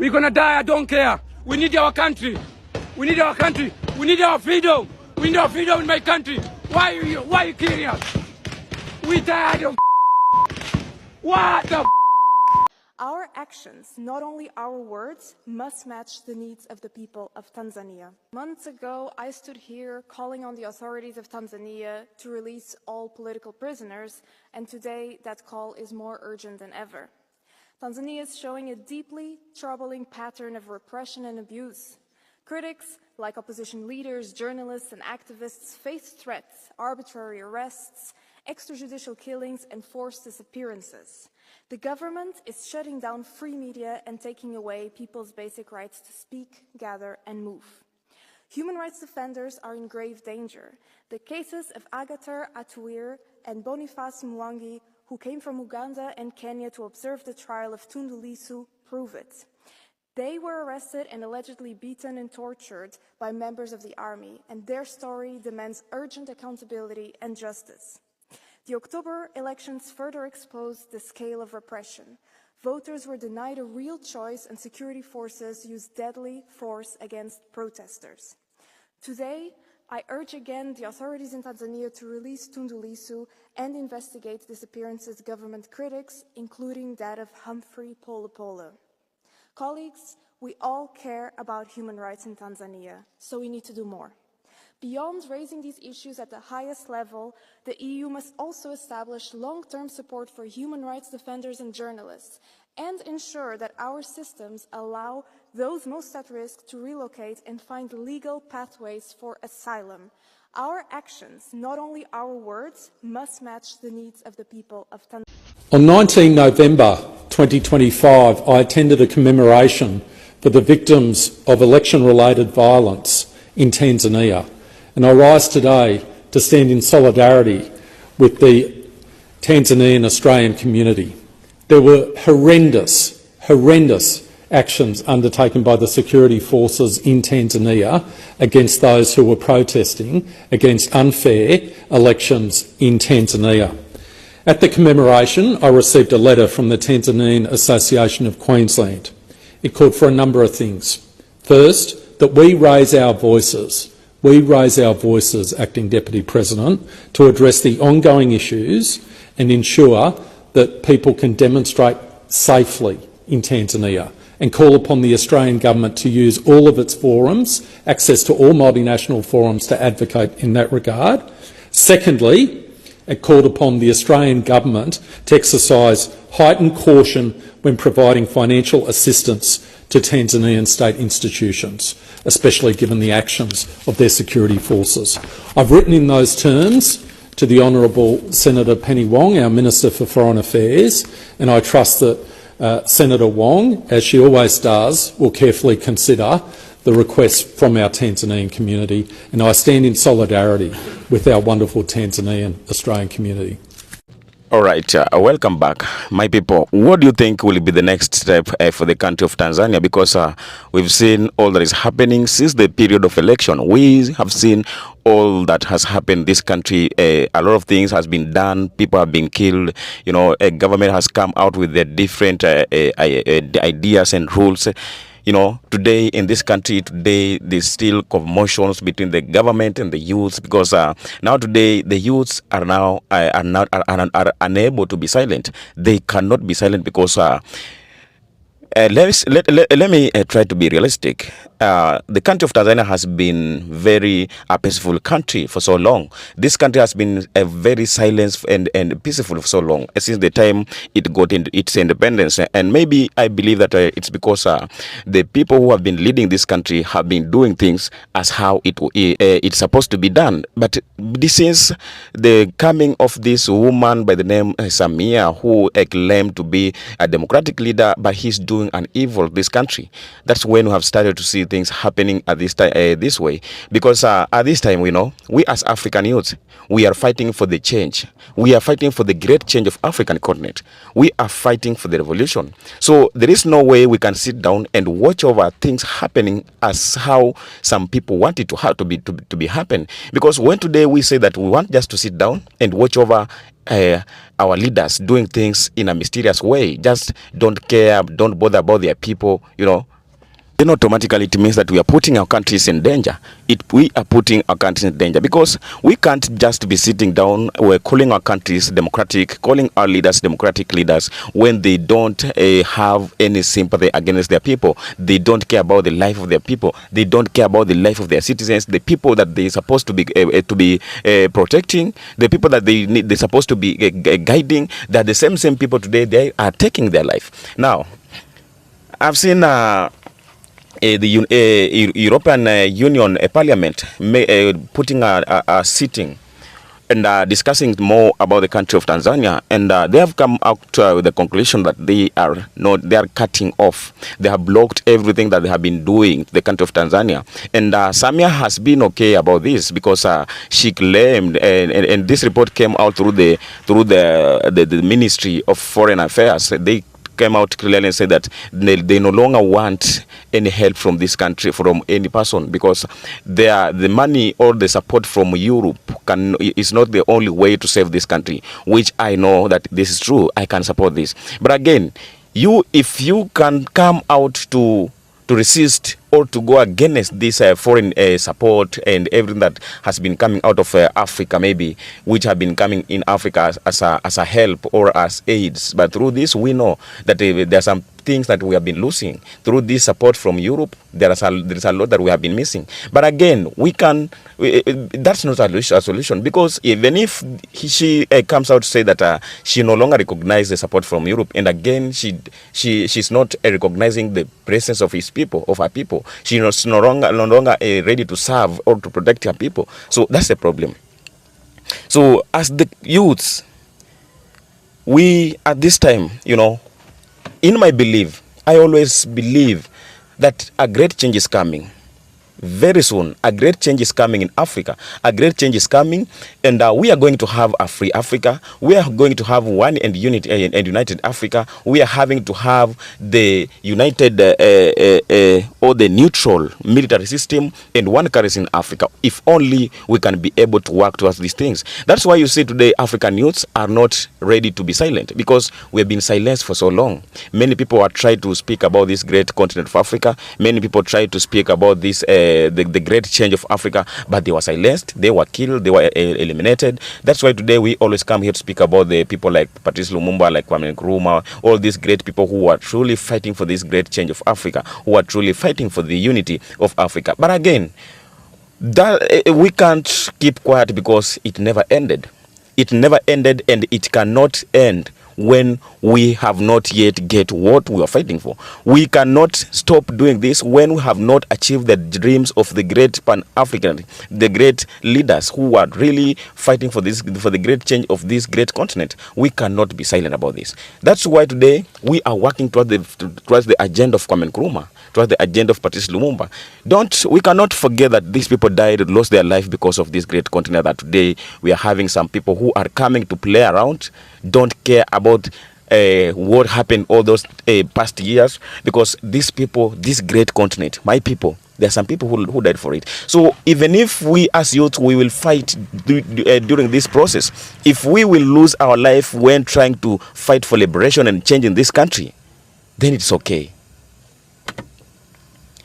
We're gonna die, I don't care. We need our country. We need our country. We need our freedom. We need our freedom in my country. Why are you killing us? We tired of what the Our actions, not only our words, must match the needs of the people of Tanzania. Months ago, I stood here calling on the authorities of Tanzania to release all political prisoners, and today that call is more urgent than ever. Tanzania is showing a deeply troubling pattern of repression and abuse. Critics, like opposition leaders, journalists, and activists, face threats, arbitrary arrests, extrajudicial killings, and forced disappearances. The government is shutting down free media and taking away people's basic rights to speak, gather, and move. Human rights defenders are in grave danger. The cases of Agathar Atuir and Boniface Mwangi, who came from Uganda and Kenya to observe the trial of Tundu Lissu, prove it. They were arrested and allegedly beaten and tortured by members of the army, and their story demands urgent accountability and justice. The October elections further exposed the scale of repression. Voters were denied a real choice, and security forces used deadly force against protesters. Today, I urge again the authorities in Tanzania to release Tundu Lissu and investigate disappearances of government critics, including that of Humphrey Polepole. Colleagues, we all care about human rights in Tanzania, so we need to do more. Beyond raising these issues at the highest level, the EU must also establish long-term support for human rights defenders and journalists, and ensure that our systems allow those most at risk to relocate and find legal pathways for asylum. Our actions, not only our words, must match the needs of the people of Tanzania. On 19 November 2025, I attended a commemoration for the victims of election-related violence in Tanzania. And I rise today to stand in solidarity with the Tanzanian Australian community. There were horrendous actions undertaken by the security forces in Tanzania against those who were protesting against unfair elections in Tanzania. At the commemoration, I received a letter from the Tanzanian Association of Queensland. It called for a number of things. First, that we raise our voices, Acting Deputy President, to address the ongoing issues and ensure that people can demonstrate safely in Tanzania, and call upon the Australian Government to use all of its forums, access to all multinational forums, to advocate in that regard. Secondly, it called upon the Australian Government to exercise heightened caution when providing financial assistance to Tanzanian state institutions, especially given the actions of their security forces. I've written in those terms to the Honourable Senator Penny Wong, our Minister for Foreign Affairs, and I trust that Senator Wong, as she always does, will carefully consider the requests from our Tanzanian community, and I stand in solidarity with our wonderful Tanzanian Australian community. All right, welcome back, my people. What do you think will be the next step for the country of Tanzania? Because we've seen all that is happening since the period of election. We have seen all that has happened in this country. A lot of things has been done. People have been killed. You know, a government has come out with their different ideas and rules. You know, today in this country, there's still commotions between the government and the youths, because now today the youths are unable to be silent. They cannot be silent because let me try to be realistic. The country of Tanzania has been very peaceful country for so long. This country has been a very silent and peaceful for so long, since the time it got into its independence. And maybe I believe that it's because the people who have been leading this country have been doing things as how it's supposed to be done. But this is the coming of this woman by the name Samia, who claimed to be a democratic leader, but he's doing an evil this country. That's when we have started to see things happening at this time, this way, because at this time, we know, we as African youths, we are fighting for the change. We are fighting for the great change of African continent. We are fighting for the revolution. So there is no way we can sit down and watch over things happening as how some people want it to be happen. Because when today we say that we want just to sit down and watch over our leaders doing things in a mysterious way, just don't care, don't bother about their people, you know, then automatically it means that we are putting our countries in danger. We are putting our countries in danger because we can't just be sitting down. We're calling our countries democratic, calling our leaders democratic leaders when they don't have any sympathy against their people. They don't care about the life of their people. They don't care about the life of their citizens, the people that they're supposed to be protecting, the people that they're supposed to be guiding. They're the same people today. They are taking their life. Now, I've seen the European Union Parliament putting a sitting and discussing more about the country of Tanzania, and they have come out with the conclusion that they are cutting off. They have blocked everything that they have been doing to the country of Tanzania, and Samia has been okay about this because she claimed, and this report came out through the Ministry of Foreign Affairs. They came out clearly and said that they no longer want any help from this country, from any person, because the money or the support from Europe is not the only way to save this country, which I know that this is true. I can support this. But again, if you can come out to resist or to go against this foreign support and everything that has been coming out of Africa, maybe, which have been coming in Africa as a help or as aids. But through this, we know that there are some things that we have been losing. Through this support from Europe, there is a lot that we have been missing. But again, that's not a solution, because even if she comes out to say that she no longer recognizes the support from Europe, and again, she's not recognizing the presence of her people. She is no longer ready to serve or to protect her people. So that's the problem. So as the youths, we at this time, in my belief, I always believe that a great change is coming. Very soon, a great change is coming in Africa. A great change is coming, and we are going to have a free Africa. We are going to have one and united Africa. We are having to have the united or the neutral military system and one currency in Africa. If only we can be able to work towards these things. That's why you see today African youths are not ready to be silent, because we have been silenced for so long. Many people are trying to speak about this great continent of Africa. Many people try to speak about this the great change of Africa, but they were silenced, they were killed, they were eliminated. That's why today we always come here to speak about the people like Patrice Lumumba, like Kwame Nkrumah, all these great people who are truly fighting for this great change of Africa, who are truly fighting for the unity of Africa. But again, we can't keep quiet, because it never ended. It never ended, and it cannot end when we have not yet get what we are fighting for. We cannot stop doing this when we have not achieved the dreams of the great Pan-African, the great leaders who are really fighting for the great change of this great continent. We cannot be silent about this. That's why today we are working towards the agenda of Kwame Nkrumah, towards the agenda of Patrice Lumumba. We cannot forget that these people lost their life because of this great continent, that today we are having some people who are coming to play around, don't care about what happened all those past years, because these people, this great continent, my people, there are some people who died for it. So even if we as youth, we will fight during this process, if we will lose our life when trying to fight for liberation and change in this country, then it's okay.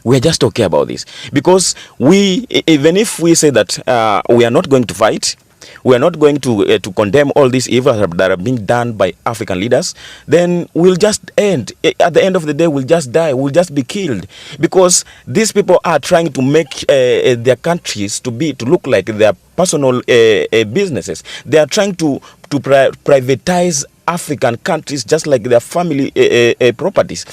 We are just okay about this, because even if we say that we are not going to fight, we are not going to condemn all these evils that are being done by African leaders, then we'll just end. At the end of the day, we'll just die. We'll just be killed, because these people are trying to make their countries to look like their personal businesses. They are trying to privatize African countries just like their family properties.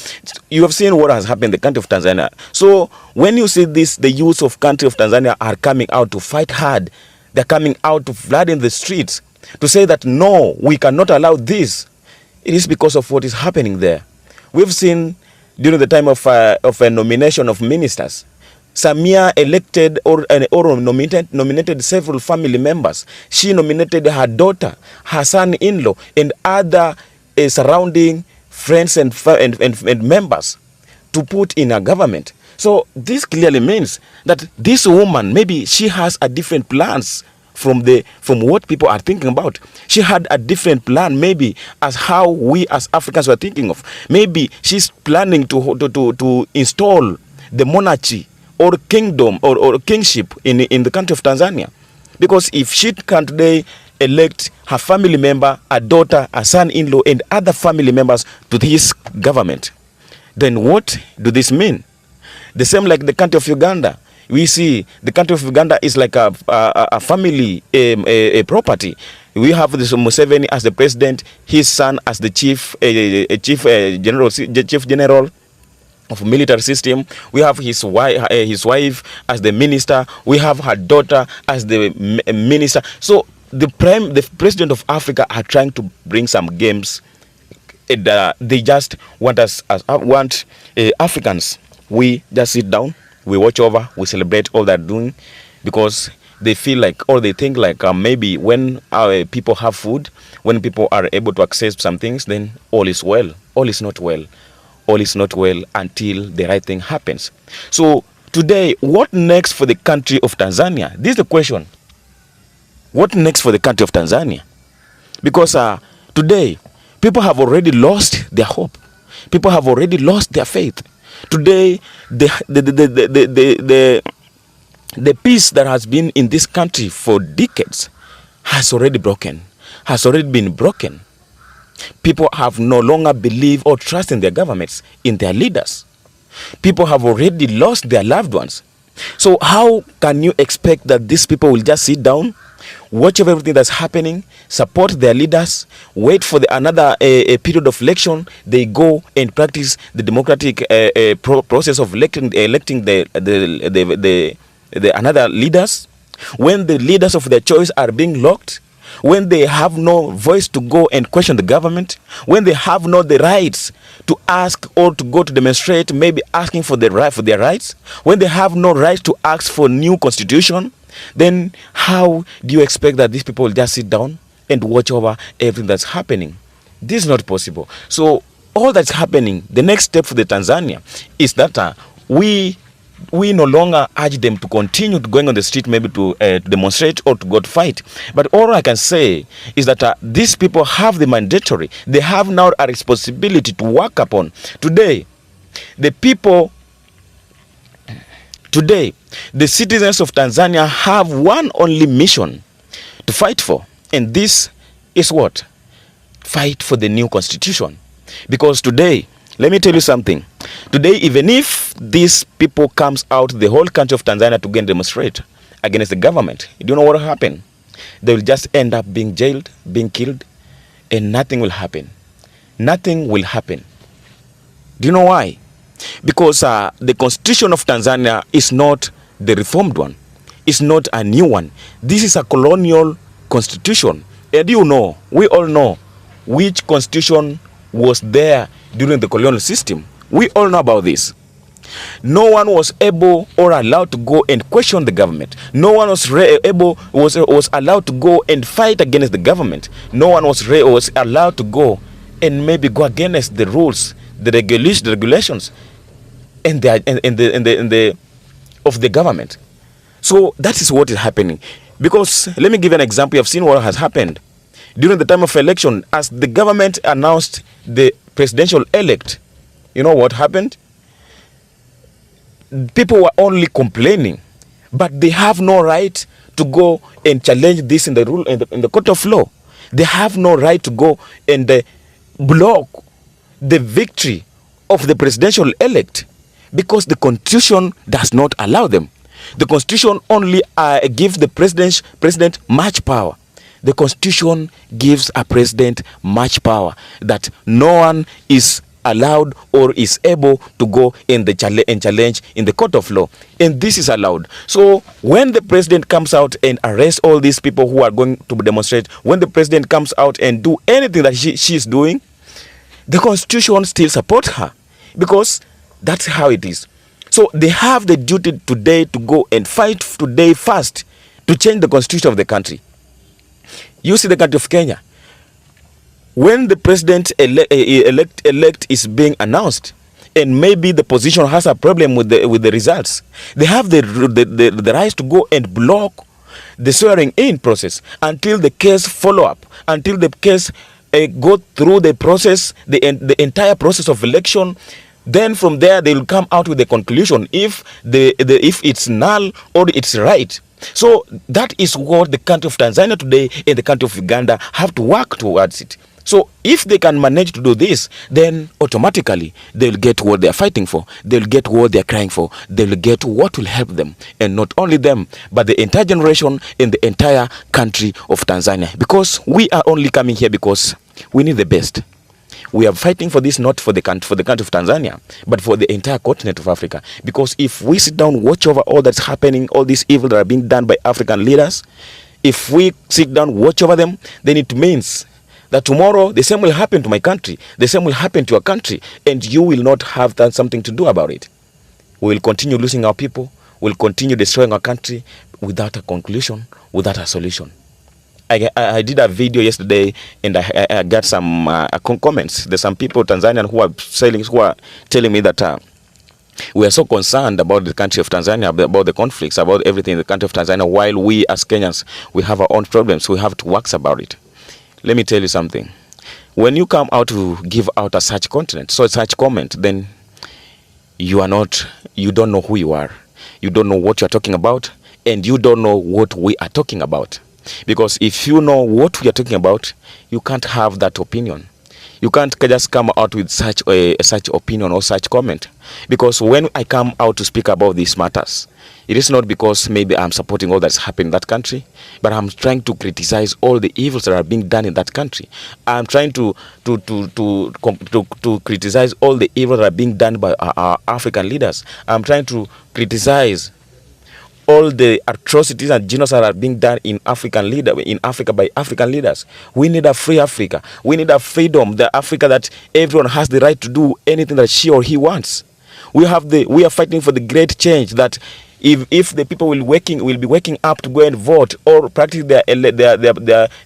You have seen what has happened in the country of Tanzania. So when you see this, the youth of country of Tanzania are coming out to fight hard. They're coming out to flood in the streets to say that no, we cannot allow this. It is because of what is happening there. We've seen during the time of a nomination of ministers, Samia elected or nominated several family members. She nominated her daughter, her son-in-law, and other surrounding friends and members to put in her government. So this clearly means that this woman, maybe she has a different plans from what people are thinking about. She had a different plan, maybe, as how we as Africans were thinking of. Maybe she's planning to install the monarchy or kingdom or kingship in the country of Tanzania. Because if she can today elect her family member, a daughter, a son-in-law, and other family members to this government, then what do this mean? The same like the country of Uganda. We see the country of Uganda is like a family a property. We have this Museveni as the president, his son as the chief general of military system. We have his wife as the minister. We have her daughter as the minister. So the president of Africa are trying to bring some games. They just want Africans. We just sit down, we watch over, we celebrate all they're doing, because they feel like, or they think like maybe when our people have food, when people are able to access some things, then all is well. All is not well. All is not well until the right thing happens. So today, what next for the country of Tanzania? This is the question. What next for the country of Tanzania? Because today, people have already lost their hope. People have already lost their faith. Today, the peace that has been in this country for decades has already been broken. People have no longer believed or trust in their governments, in their leaders. People have already lost their loved ones. So how can you expect that these people will just sit down, watch everything that's happening, support their leaders, wait for another period of election, they go and practice the democratic process of electing the another leaders, when the leaders of their choice are being locked, when they have no voice to go and question the government, when they have no the rights to ask or to go to demonstrate, maybe asking for their rights, when they have no right to ask for new constitution, then how do you expect that these people will just sit down and watch over everything that's happening? This is not possible. So all that's happening, the next step for the Tanzania is that we no longer urge them to continue going on the street, maybe to demonstrate or to go to fight. But all I can say is that these people have the mandatory. They have now a responsibility to work upon. Today, the citizens of Tanzania have one only mission to fight for. And this is what? Fight for the new constitution. Because today, let me tell you something. Today, even if these people comes out, the whole country of Tanzania, to go and demonstrate against the government, you don't know what will happen. They will just end up being jailed, being killed, and nothing will happen. Nothing will happen. Do you know why? Because the constitution of Tanzania is not the reformed one. It's not a new one. This is a colonial constitution. And you know, we all know which constitution was there during the colonial system. We all know about this. No one was able or allowed to go and question the government. No one was allowed to go and fight against the government. No one was allowed to go and maybe go against the rules, the regulations, of the government. So that is what is happening. Because let me give you an example. You have seen what has happened during the time of election. As the government announced the presidential elect, you know what happened? People were only complaining, but they have no right to go and challenge this in the court of law. They have no right to go and block the victory of the presidential elect, because the constitution does not allow them. The constitution only gives the president much power. The constitution gives a president much power that no one is allowed or is able to go in the challenge in the court of law. And this is allowed. So when the president comes out and arrests all these people who are going to demonstrate, when the president comes out and do anything that she is doing, the constitution still supports her, because that's how it is. So they have the duty today to go and fight today first to change the constitution of the country. You see the country of Kenya. When the president elect is being announced, and maybe the position has a problem with the results, they have the right to go and block the swearing in process until the case follow up, until the case go through the process, the entire process of election. Then from there, they will come out with a conclusion if if it's null or it's right. So that is what the country of Tanzania today and the country of Uganda have to work towards it. So if they can manage to do this, then automatically they'll get what they're fighting for. They'll get what they're crying for. They'll get what will help them. And not only them, but the entire generation in the entire country of Tanzania. Because we are only coming here because we need the best. We are fighting for this not for the country of Tanzania, but for the entire continent of Africa. Because if we sit down, watch over all that's happening, all these evil that are being done by African leaders, if we sit down, watch over them, then it means that tomorrow the same will happen to my country, the same will happen to your country, and you will not have done something to do about it. We will continue losing our people, we'll continue destroying our country without a conclusion, without a solution. I did a video yesterday, and I got some comments. There's some people in Tanzania who are telling me that we are so concerned about the country of Tanzania, about the conflicts, about everything in the country of Tanzania, while we as Kenyans, we have our own problems. We have to work about it. Let me tell you something. When you come out to give out a such content, so such comment, then you don't know who you are. You don't know what you're talking about, and you don't know what we are talking about. Because if you know what we are talking about, you can't have that opinion. You can't just come out with such opinion or such comment. Because when I come out to speak about these matters, it is not because maybe I'm supporting all that's happening in that country, but I'm trying to criticize all the evils that are being done in that country. I'm trying to criticize all the evils that are being done by our African leaders. I'm trying to criticize all the atrocities and genocide are being done in Africa by African leaders. We need a free Africa. We need a freedom, the Africa that everyone has the right to do anything that she or he wants. We are fighting for the great change that if the people will be waking up to go and vote or practice their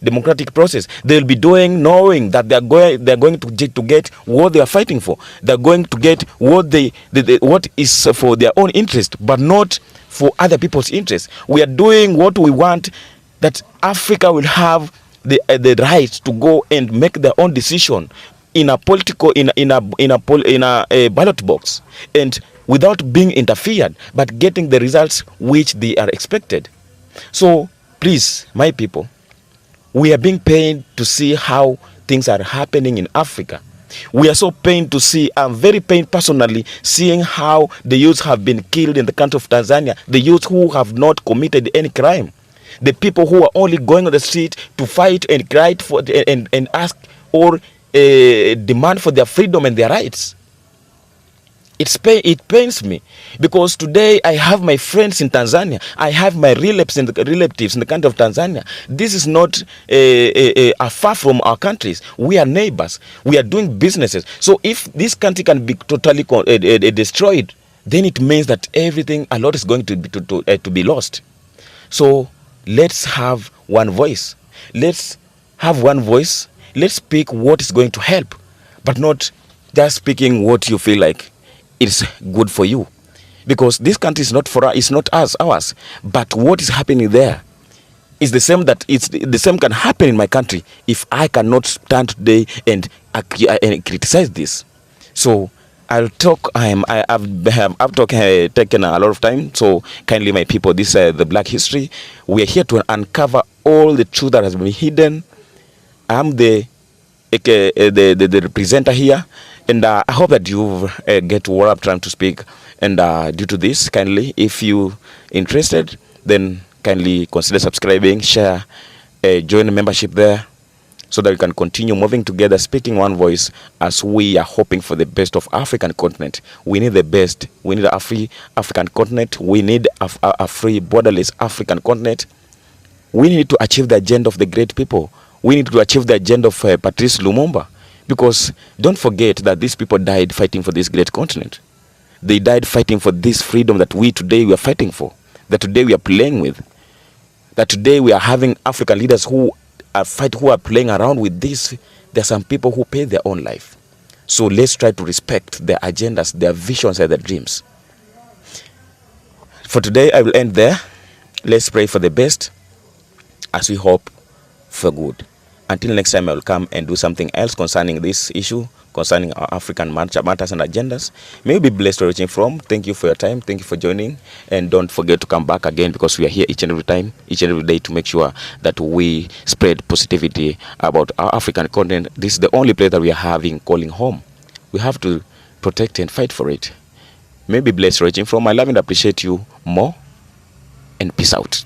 democratic process, they'll be doing knowing that they're going to get what they are fighting for. They're going to get what what is for their own interest, but not for other people's interests. We are doing what we want, that Africa will have the right to go and make their own decision in a ballot box, and without being interfered, but getting the results which they are expected. So please, my people, we are being pained to see how things are happening in Africa. We are so pained to see, I'm very pained personally, seeing how the youths have been killed in the country of Tanzania, the youths who have not committed any crime, the people who are only going on the street to fight and cry for and ask or demand for their freedom and their rights. It pains me, because today I have my friends in Tanzania, I have my relatives in the country of Tanzania. This is not far from our countries. We are neighbors. We are doing businesses. So if this country can be totally destroyed, then it means that a lot is going to be lost. So let's have one voice. Let's have one voice. Let's speak what is going to help, but not just speaking what you feel like it's good for you. Because this country is not for us, it's not ours. But what is happening there is the same the same can happen in my country if I cannot stand today and criticize this. So I'll talk. I've taken a lot of time. So kindly, my people, this is the Black History. We are here to uncover all the truth that has been hidden. I'm the presenter here. And I hope that you get what I'm trying to speak. And due to this, kindly, if you interested, then kindly consider subscribing, share, join the membership there, so that we can continue moving together, speaking one voice, as we are hoping for the best of African continent. We need the best. We need a free African continent. We need a free, borderless African continent. We need to achieve the agenda of the great people. We need to achieve the agenda of Patrice Lumumba. Because don't forget that these people died fighting for this great continent. They died fighting for this freedom that we are fighting for, that today we are playing with, that today we are having African leaders who are playing around with this. There are some people who pay their own life. So let's try to respect their agendas, their visions, and their dreams. For today, I will end there. Let's pray for the best as we hope for good. Until next time, I will come and do something else concerning this issue, concerning our African matters and agendas. May you be blessed where you're reaching from. Thank you for your time. Thank you for joining. And don't forget to come back again, because we are here each and every time, each and every day, to make sure that we spread positivity about our African continent. This is the only place that we are having calling home. We have to protect and fight for it. May be blessed where you're reaching from. I love and appreciate you more. And peace out.